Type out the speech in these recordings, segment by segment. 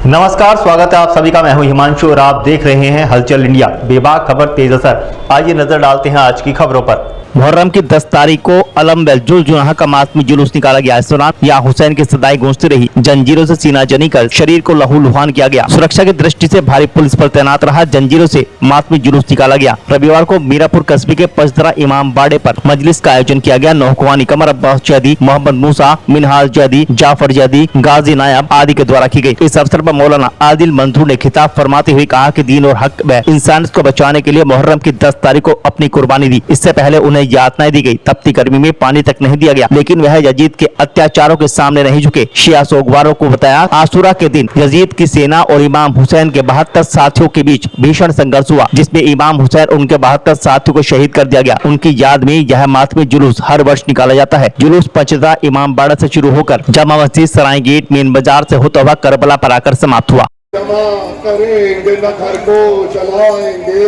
नमस्कार, स्वागत है आप सभी का। मैं हूं हिमांशु और आप देख रहे हैं हलचल इंडिया। बेबाक खबर तेज असर। आइए नजर डालते हैं आज की खबरों पर। मुहर्रम की 10 तारीख को अलम जुल्जुनाह का मातमी जुलूस निकाला गया। इस दौरान या हुसैन की सदाएं गूंजती रही, जंजीरों से सीना जनी कर शरीर को लहूलुहान किया गया। सुरक्षा की दृष्टि से भारी पुलिस पर तैनात रहा, जंजीरों से मातमी जुलूस निकाला गया। रविवार को मीरापुर कस्बे के पचदरा इमाम बाड़े पर मजलिस का आयोजन किया गया। नौखवानी कमर अब्बास जैदी, मोहम्मद मूसा, मिनहाज जैदी, जाफर जैदी, गाजी नायब आदि के द्वारा की गई। इस अवसर पर मौलाना आदिल मंसूर ने खिताब फरमाते हुए कहा कि दीन और हक व इंसानियत को बचाने के लिए मुहर्रम की 10 तारीख को अपनी कुर्बानी दी। इससे पहले उन्हें यातनाएं दी गई, तपती गर्मी में पानी तक नहीं दिया गया, लेकिन वह यजीद के अत्याचारों के सामने नहीं झुके। शिया सोगवारों को बताया, आशूरा के दिन यजीद की सेना और इमाम हुसैन के 72 साथियों के बीच भीषण संघर्ष हुआ, जिसमें इमाम हुसैन और उनके 72 साथियों को शहीद कर दिया गया। उनकी याद में यह मातमी जुलूस हर वर्ष निकाला जाता है। जुलूस पचदरा इमाम बाड़ा से शुरू होकर जामा मस्जिद, सराय गेट, मेन बाजार से होता हुआ करबला पर आकर समाप्त हुआ। जमा करेंगे न घर को चलाएंगे,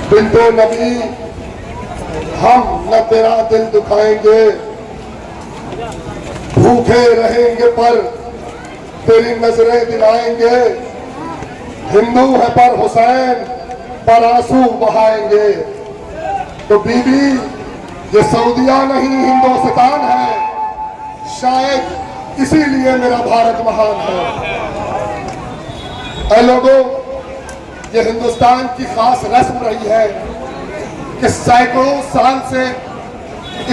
बिंदो नबी हम न तेरा दिल दुखाएंगे, भूखे रहेंगे पर तेरी नजरें दिलाएंगे, हिंदू है पर हुसैन पर आंसू बहाएंगे। तो बीबी ये सऊदिया नहीं हिंदुस्तान है, शायद इसीलिए मेरा भारत महान है। ऐ लोगों, ये हिंदुस्तान की खास रस्म रही है कि सैकड़ों साल से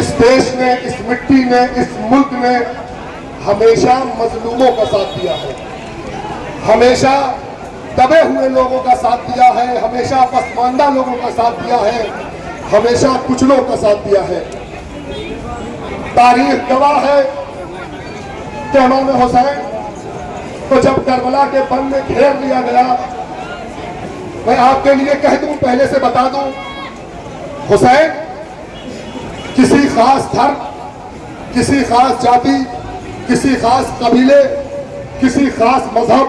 इस देश ने, इस मिट्टी ने, इस मुल्क ने हमेशा मजलूमों का साथ दिया है, हमेशा दबे हुए लोगों का साथ दिया है, हमेशा पसमानदा लोगों का साथ दिया है, हमेशा कुचलों का साथ दिया है। तारीख गवाह है कि इमाम हुसैन को जब करबला के बन में घेर लिया गया, मैं आपके लिए कह दूं, पहले से बता दूं, हुसैन किसी खास धर्म, किसी खास जाति, किसी खास कबीले, किसी खास मजहब,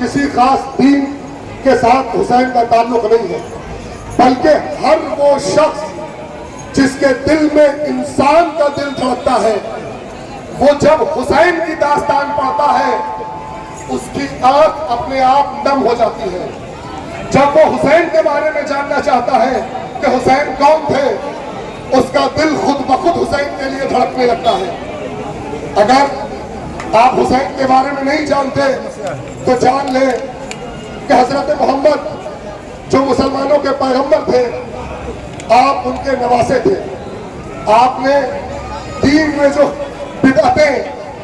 किसी खास दीन के साथ हुसैन का ताल्लुक नहीं है, बल्कि हर वो शख्स जिसके दिल में इंसान का दिल धड़कता है, वो जब हुसैन की दास्तान पढ़ता है उसकी आंख अपने आप नम हो जाती है। जब वो हुसैन के बारे में जानना चाहता है कि हुसैन कौन थे, उसका दिल खुद ब खुद हुसैन के लिए धड़कने लगता है। अगर आप हुसैन के बारे में नहीं जानते तो जान ले कि हजरत मोहम्मद जो मुसलमानों के पैगंबर थे, आप उनके नवासे थे। आपने दीन में जो बिदअतें,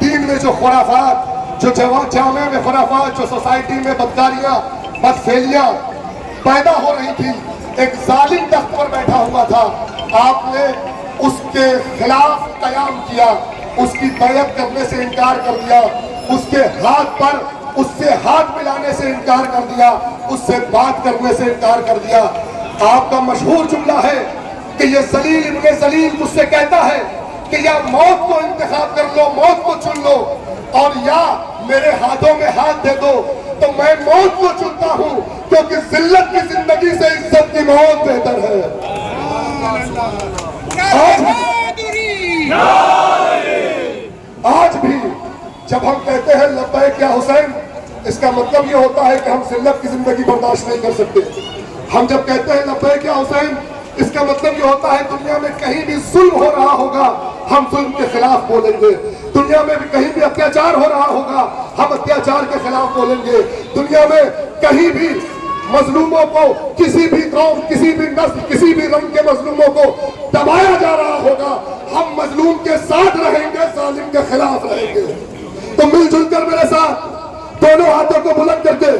दीन में जो खुराफात, जो जामे में खुराफात, जो सोसाइटी में बदकारियां, बदफेलियां पैदा हो रही थी, एक जालिम तख्त पर बैठा हुआ था, आपने उसके खिलाफ कयाम किया, उसकी बैअत करने से इनकार कर दिया, उसके हाथ पर उससे हाथ मिलाने से इनकार कर दिया, उससे बात करने से इनकार कर दिया। आपका मशहूर जुमला है कि ये जलील इब्ने जलील मुझसे कहता है कि या मौत को इंतखाब कर लो, मौत को चुन लो, और या मेरे हाथों में हाथ दे दो, तो मैं मौत को चुनता हूं, क्योंकि जिल्लत की जिंदगी से इज्जत की मौत बेहतर है। आज भी जब हम कहते हैं लब्बैक या हुसैन, इसका मतलब ये होता है कि हम जिल्लत की जिंदगी बर्दाश्त नहीं कर सकते। हम जब कहते हैं लब्बैक या हुसैन, इसका मतलब ये होता है दुनिया में कहीं भी जुल्म हो रहा होगा, हम जुल्म के खिलाफ बोलेंगे। दुनिया में भी कहीं भी अत्याचार हो रहा होगा, हम अत्याचार के खिलाफ बोलेंगे। दुनिया में कहीं भी मजलूमों को, किसी भी कौम, किसी भी नस्ल, किसी भी रंग के मजलूमों को दबाया जा रहा होगा, हम मजलूम के साथ रहेंगे, जालिम के खिलाफ रहेंगे। तो मिलजुल कर मेरे साथ दोनों हाथों को बुलंद करके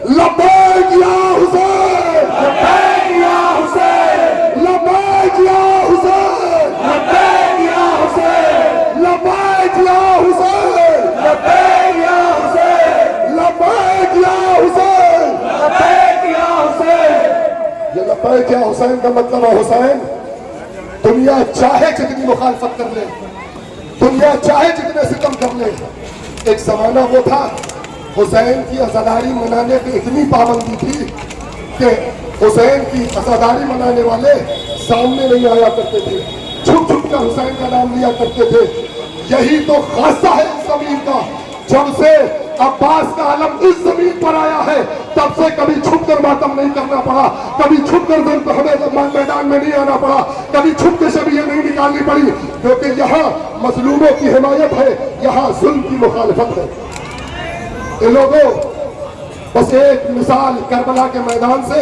लब्बैक या हुसैन, लब्बैक या हुसैन, लब्बैक या हुसैन, लब्बैक या हुसैन, लब्बैक या हुसैन, लब्बैक या हुसैन, लब्बैक या हुसैन, लब्बैक या हुसैन। ये लब्बैक या हुसैन का मतलब है हुसैन दुनिया चाहे जितनी मुखालफत कर ले, दुनिया चाहे जितने सितम कर ले, एक जमाना वो था हुसैन की अज़ादारी मनाने पे इतनी पाबंदी थी कि हुसैन की अज़ादारी मनाने वाले सामने नहीं आया करते थे, छुप छुप कर हुसैन का नाम लिया करते थे। यही तो खासा है इस जमीन का जब से अब्बास का आलम इस जमीन पर आया है तब से कभी छुप कर मातम नहीं करना पड़ा, कभी छुप कर हमें मैदान में नहीं आना पड़ा, कभी छुप के शबीयत नहीं निकालनी पड़ी, क्योंकि यहाँ मजलूमों की हिमायत है, यहाँ जुल्म की मुखालिफत है। इन लोगों बस एक मिसाल करबला के मैदान से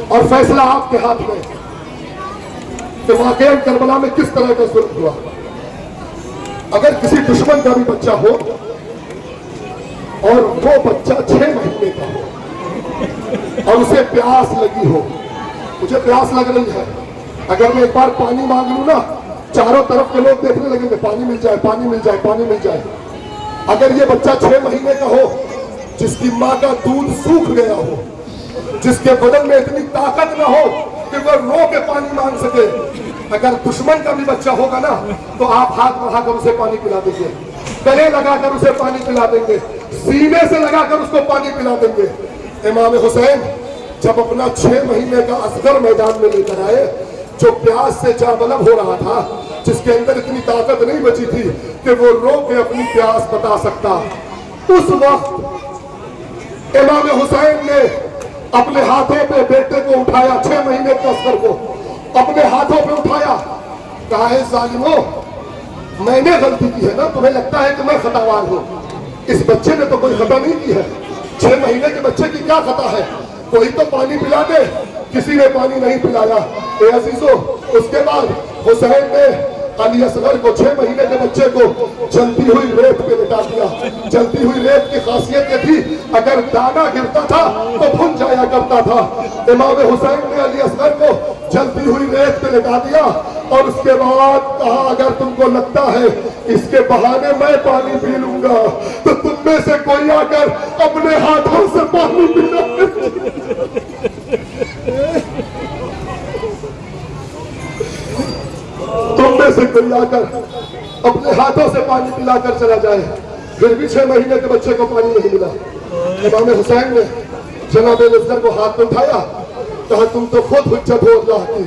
और फैसला आपके हाथ में कि वाकई करबला में किस तरह का जुल्म हुआ। अगर किसी दुश्मन का भी बच्चा हो और वो बच्चा 6 महीने का हो और उसे प्यास लगी हो, मुझे प्यास लग रही है, अगर मैं एक बार पानी मांग लूं ना, चारों तरफ के लोग देखने लगेंगे पानी मिल जाए, पानी मिल जाए, पानी मिल जाए। अगर ये बच्चा 6 महीने का हो, जिसकी माँ का दूध सूख गया हो, जिसके बदन में इतनी ताकत ना हो कि वो रो के पानी मांग सके, अगर दुश्मन का भी बच्चा होगा ना तो आप हाथ बढ़ाकर उसे पानी पिला देंगे, गले लगाकर उसे पानी पिला देंगे, सीने से लगाकर उसको पानी पिला देंगे। इमाम हुसैन जब अपना 6 महीने का असगर मैदान में लेकर आए, जो प्यास से जाबलब हो रहा था, जिसके अंदर इतनी ताकत नहीं बची थी कि वो रो के अपनी प्यास बता सकता, उस वक्त इमाम हुसैन ने अपने हाथों पे बेटे को उठाया, 6 महीने के असगर को अपने हाथों पे उठाया, कहा है जालिमो मैंने गलती की है ना, तुम्हें लगता है कि मैं खतावार हूं, इस बच्चे ने तो कोई खता नहीं की है, 6 महीने के बच्चे की क्या खता है, कोई तो पानी पिला दे, किसी ने पानी नहीं पिलाया। ए अजीजों, उसके बाद हुसैन ने अली असगर को 6 महीने के बच्चे को जलती हुई रेत पे लिटा दिया। जलती हुई रेत की खासियत ये थी, अगर दाना गिरता था तो भुन जाया करता था। इमाम हुसैन ने अली असगर को जलती हुई रेत पे लिटा दिया और उसके बाद कहा, अगर तुमको लगता है इसके बहाने मैं पानी पी लूंगा तो तुम में से कोई आकर अपने हाथों से पानी पिला। तुम में से कोई आकर अपने हाथों से पानी पिलाकर चला जाए। फिर भी 6 महीने के बच्चे को पानी नहीं मिला। इमाम हुसैन ने जनाब असगर को हाथ में उठाया, कहा तुम तो खुद हुज्जत हो अल्लाह की,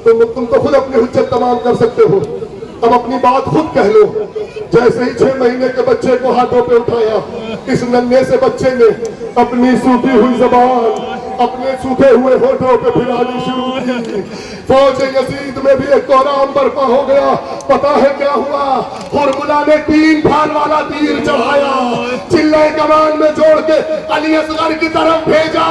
तुम तो खुद अपनी हुज्जत तमाम कर सकते हो, अब अपनी बात खुद कह लो। जैसे ही 6 महीने के बच्चे को हाथों पे उठाया, इस नन्हे से बच्चे ने अपनी सूखी हुई जबान अपने सूखे हुए होठों पे फिरानी शुरू की। फौज यजीद में भी एक कोहराम बर्पा हो गया। पता है क्या हुआ? हुरमुला ने 3 फाल वाला तीर चढ़ाया, चिल्ले कमान में जोड़ के अली असगर की तरफ भेजा।